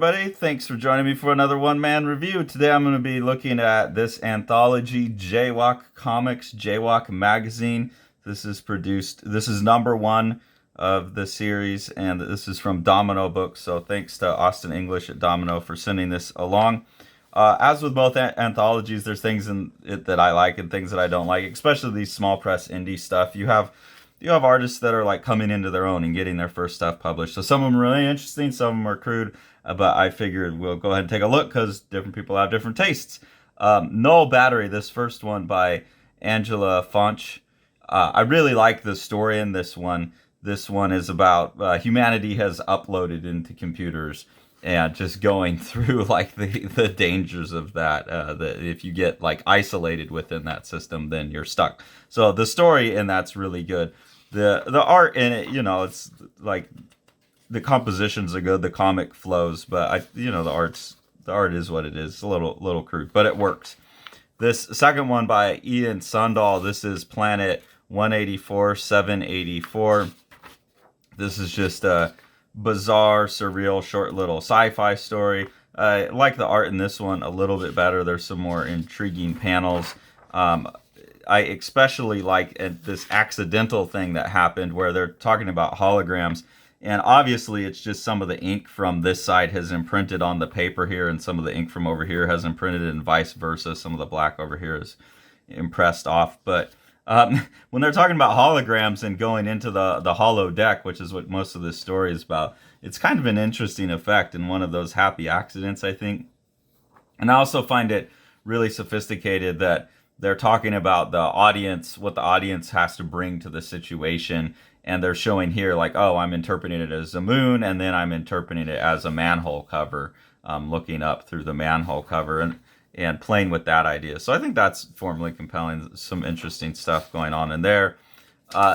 everybody. Thanks for joining me for another one-man review. Today I'm going to be looking at this anthology, JAYWALK Comics, JAYWALK Magazine. This is number one of the series, and this is from Domino Books, so thanks to Austin English at Domino for sending this along. As with both anthologies, there's things in it that I like and things that I don't like, especially these small press indie stuff. You have artists that are like coming into their own and getting their first stuff published. So some of them are really interesting, some of them are crude, but I figured we'll go ahead and take a look because different people have different tastes. Null Battery, this first one by Angela Fonch. I really like the story in this one. This one is about humanity has uploaded into computers and just going through like the dangers of that. That if you get like isolated within that system, then you're stuck. So the story in that's really good. The art in it, it's like the compositions are good, the comic flows, but the art is what it is. It's a little crude, but it works. This second one by Ian Sundall, this is Planet 184 784. This is just a bizarre, surreal, short little sci-fi story. I like the art in this one a little bit better. There's some more intriguing panels. I especially like this accidental thing that happened where they're talking about holograms, and obviously it's just some of the ink from this side has imprinted on the paper here, and some of the ink from over here has imprinted, and vice versa. Some of the black over here is impressed off. But when they're talking about holograms and going into the hollow deck, which is what most of this story is about, it's kind of an interesting effect and one of those happy accidents, I think. And I also find it really sophisticated that they're talking about the audience, what the audience has to bring to the situation. And they're showing here like, oh, I'm interpreting it as a moon, and then I'm interpreting it as a manhole cover, looking up through the manhole cover and playing with that idea. So I think that's formally compelling. Some interesting stuff going on in there.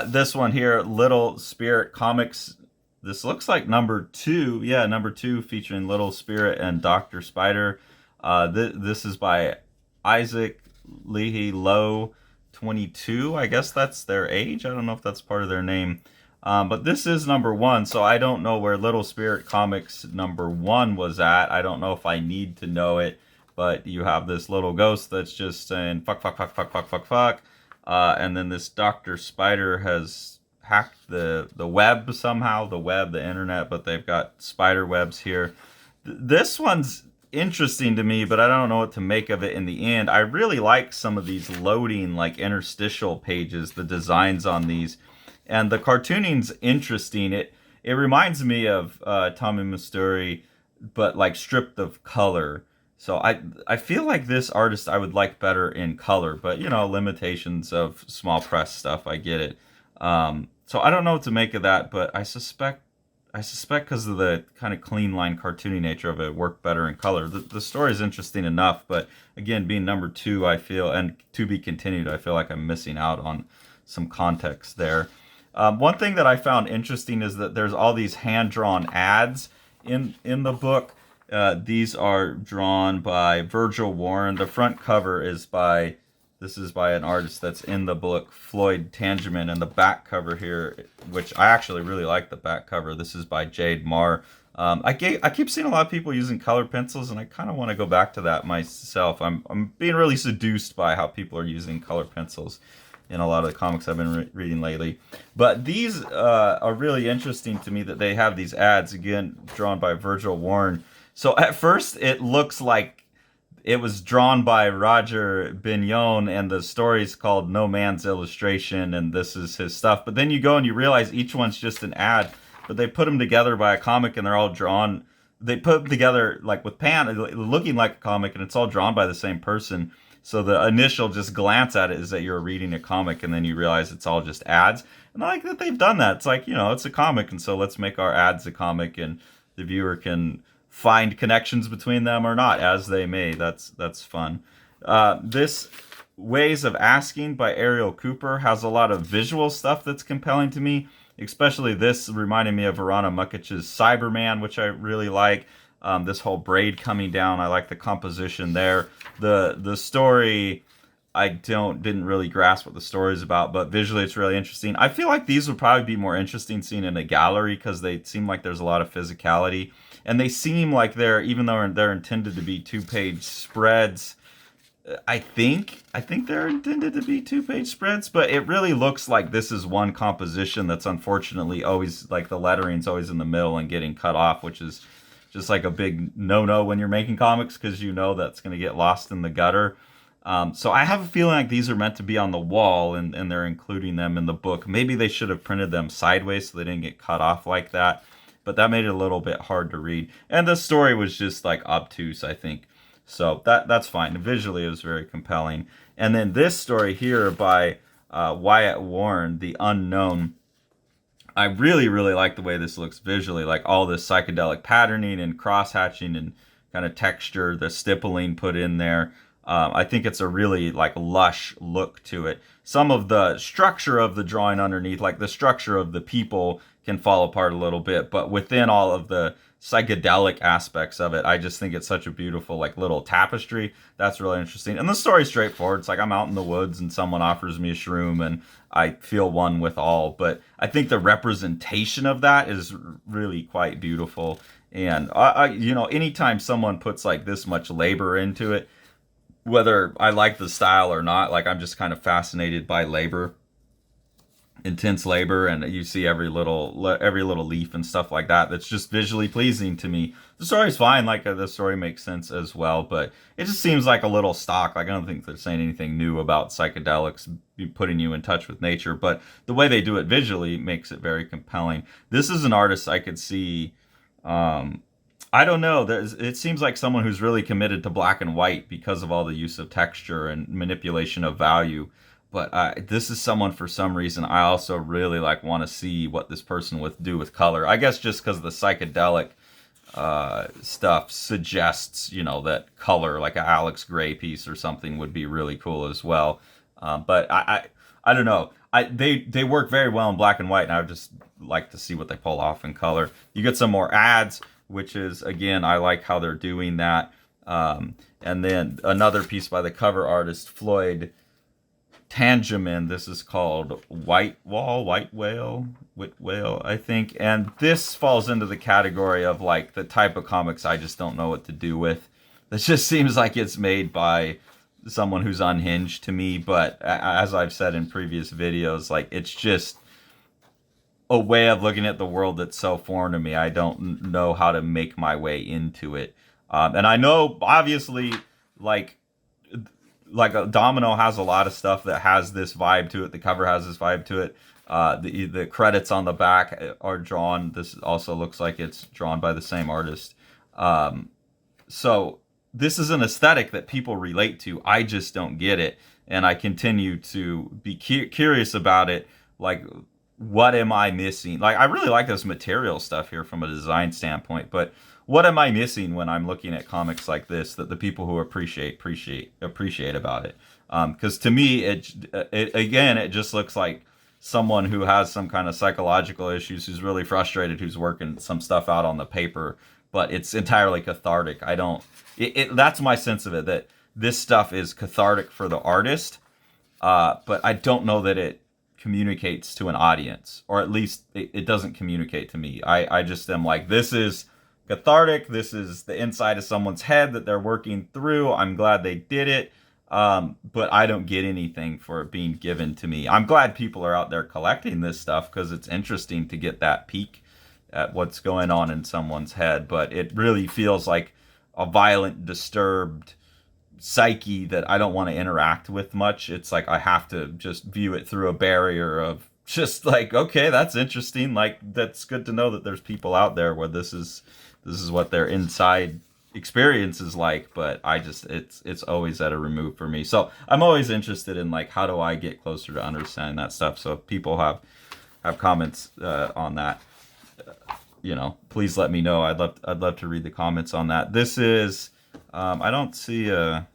This one here, Little Spirit Comics. This looks like number 2. Yeah, number 2 featuring Little Spirit and Dr. Spider. This is by Isaac Leahy Low 22. I guess that's their age. I don't know if that's part of their name. But this is number 1, so I don't know where Little Spirit Comics number 1 was at. I don't know if I need to know it, but you have this little ghost that's just saying fuck, fuck, fuck, fuck, fuck, fuck, fuck. And then this Dr. Spider has hacked the web somehow, the internet, but they've got spider webs here. This one's interesting to me, but I don't know what to make of it in the end. I really like some of these loading like interstitial pages, the designs on these, and the cartooning's interesting. It reminds me of Tommy Masturi, but like stripped of color. So I feel like this artist I would like better in color, but limitations of small press stuff, I get it. So I don't know what to make of that, but I suspect because of the kind of clean line cartoony nature of it, worked better in color. The story is interesting enough, but again, being number 2, I feel, and to be continued, I feel like I'm missing out on some context there. One thing that I found interesting is that there's all these hand-drawn ads in the book. These are drawn by Virgil Warren. The front cover is by an artist that's in the book, Floyd Tangeman, and the back cover here, which I actually really like the back cover. This is by Jade Marr. I keep seeing a lot of people using color pencils, and I kind of want to go back to that myself. I'm being really seduced by how people are using color pencils in a lot of the comics I've been reading lately. But these are really interesting to me that they have these ads, again, drawn by Virgil Warren. So at first it looks like it was drawn by Roger Bignon, and the story's called No Man's Illustration, and this is his stuff. But then you go and you realize each one's just an ad, but they put them together by a comic, and they're all drawn. They put them together like with looking like a comic, and it's all drawn by the same person. So the initial just glance at it is that you're reading a comic, and then you realize it's all just ads. And I like that they've done that. It's like, it's a comic, and so let's make our ads a comic, and the viewer can find connections between them or not, as they may. That's fun. This Ways of Asking by Ariel Cooper has a lot of visual stuff that's compelling to me, especially this reminding me of Verana Mukic's Cyberman, which I really like. This whole braid coming down, I like the composition there. The story, I didn't really grasp what the story is about, but visually it's really interesting. I feel like these would probably be more interesting seen in a gallery because they seem like there's a lot of physicality. And they seem like they're, even though they're intended to be 2-page spreads, I think they're intended to be 2-page spreads, but it really looks like this is one composition that's unfortunately always, like, the lettering's always in the middle and getting cut off, which is just like a big no-no when you're making comics, because you know that's going to get lost in the gutter. So I have a feeling like these are meant to be on the wall, and they're including them in the book. Maybe they should have printed them sideways so they didn't get cut off like that, but that made it a little bit hard to read. And the story was just like obtuse, I think. So that's fine. Visually, it was very compelling. And then this story here by Wyatt Warren, The Unknown. I really, really like the way this looks visually. Like all this psychedelic patterning and cross-hatching and kind of texture, the stippling put in there. I think it's a really like lush look to it. Some of the structure of the drawing underneath, like the structure of the people, can fall apart a little bit, but within all of the psychedelic aspects of it, I just think it's such a beautiful like little tapestry. That's really interesting. And the story's straightforward. It's like I'm out in the woods and someone offers me a shroom and I feel one with all. But I think the representation of that is really quite beautiful. And anytime someone puts like this much labor into it, whether I like the style or not, like I'm just kind of fascinated by labor, intense labor, and you see every little leaf and stuff like that. That's just visually pleasing to me. The story's fine, like the story makes sense as well, but it just seems like a little stock. Like I don't think they're saying anything new about psychedelics putting you in touch with nature, but the way they do it visually makes it very compelling. This is an artist I could see. I don't know. It seems like someone who's really committed to black and white because of all the use of texture and manipulation of value. But this is someone, for some reason, I also really like want to see what this person would do with color. I guess just because the psychedelic stuff suggests, that color, like an Alex Gray piece or something, would be really cool as well. But I don't know. They work very well in black and white, and I would just like to see what they pull off in color. You get some more ads, which is, again, I like how they're doing that. And then another piece by the cover artist, Floyd Tangeman. This is called White Whale, I think. And this falls into the category of like the type of comics I just don't know what to do with. This just seems like it's made by someone who's unhinged to me. But as I've said in previous videos, like it's just a way of looking at the world that's so foreign to me. I don't know how to make my way into it. And I know, obviously, like Domino has a lot of stuff that has this vibe to it. The cover has this vibe to it. The credits on the back are drawn. This also looks like it's drawn by the same artist. So this is an aesthetic that people relate to. I just don't get it, and I continue to be curious about it. Like, what am I missing? Like, I really like this material stuff here from a design standpoint, but what am I missing when I'm looking at comics like this that the people who appreciate about it? Because to me, it just looks like someone who has some kind of psychological issues, who's really frustrated, who's working some stuff out on the paper, but it's entirely cathartic. That's my sense of it, that this stuff is cathartic for the artist, but I don't know that it communicates to an audience, or at least it doesn't communicate to me. I just am like, this is cathartic. This is the inside of someone's head that they're working through. I'm glad they did it. But I don't get anything for it being given to me. I'm glad people are out there collecting this stuff because it's interesting to get that peek at what's going on in someone's head. But it really feels like a violent, disturbed psyche that I don't want to interact with much. It's like I have to just view it through a barrier of just like, okay, that's interesting. Like, that's good to know that there's people out there where this is what their inside experience is like, but it's always at a remove for me. So I'm always interested in like, how do I get closer to understanding that stuff? So if people have comments on that, please let me know. I'd love to read the comments on that. This is I don't see a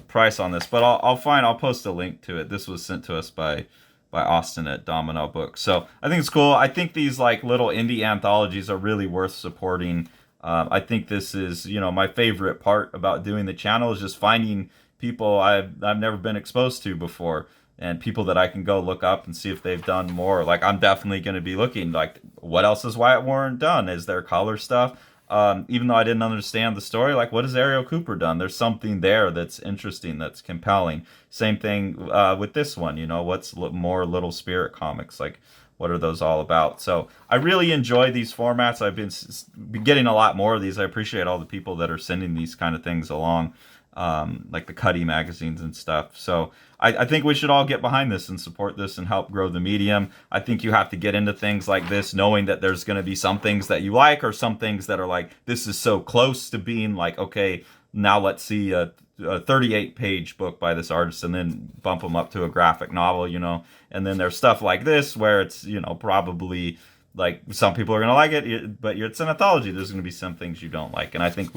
price on this, but I'll post a link to it. This was sent to us by Austin at Domino Books. So I think it's cool. I think these like little indie anthologies are really worth supporting. I think this is, my favorite part about doing the channel is just finding people I've never been exposed to before, and people that I can go look up and see if they've done more. Like, I'm definitely going to be looking, like, what else has Wyatt Warren done? Is there color stuff? even though I didn't understand the story, like, what has Ariel Cooper done? There's something there that's interesting, that's compelling. Same thing with this one, you know, what's more Little Spirit comics, like, what are those all about? So I really enjoy these formats. I've been getting a lot more of these. I appreciate all the people that are sending these kind of things along, like the Cuddy magazines and stuff. So I think we should all get behind this and support this and help grow the medium. I think you have to get into things like this knowing that there's going to be some things that you like, or some things that are like, this is so close to being like, okay, now let's see a 38-page book by this artist, and then bump them up to a graphic novel, you know. And then there's stuff like this where it's, you know, probably like some people are going to like it, but it's an anthology. There's going to be some things you don't like. And I think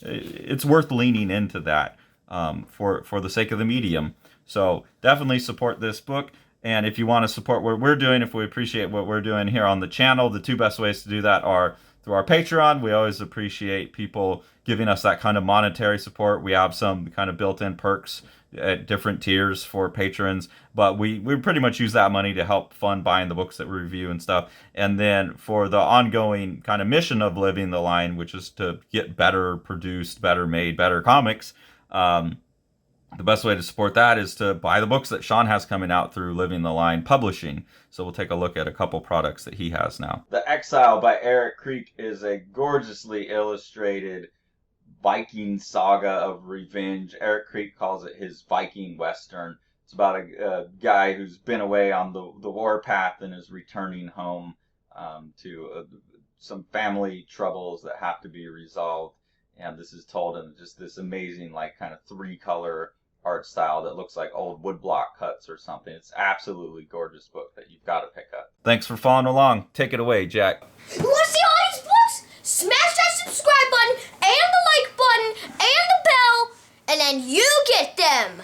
it's worth leaning into that for the sake of the medium. So definitely support this book. And if you want to support what we're doing, if we appreciate what we're doing here on the channel, the two best ways to do that are through our Patreon. We always appreciate people giving us that kind of monetary support. We have some kind of built-in perks at different tiers for patrons, but we pretty much use that money to help fund buying the books that we review and stuff. And then for the ongoing kind of mission of Living the Line, which is to get better produced, better made, better comics, the best way to support that is to buy the books that Sean has coming out through Living the Line Publishing. So we'll take a look at a couple products that he has now. The Exile by Eric Creek is a gorgeously illustrated Viking saga of revenge. Eric Creek calls it his Viking Western. It's about a guy who's been away on the warpath and is returning home to some family troubles that have to be resolved. And this is told in just this amazing, like, kind of 3-color art style that looks like old woodblock cuts or something. It's absolutely gorgeous book that you've got to pick up. Thanks for following along. Take it away, Jack. You want to see all these books? Smash that subscribe button and the like button and the bell, and then you get them.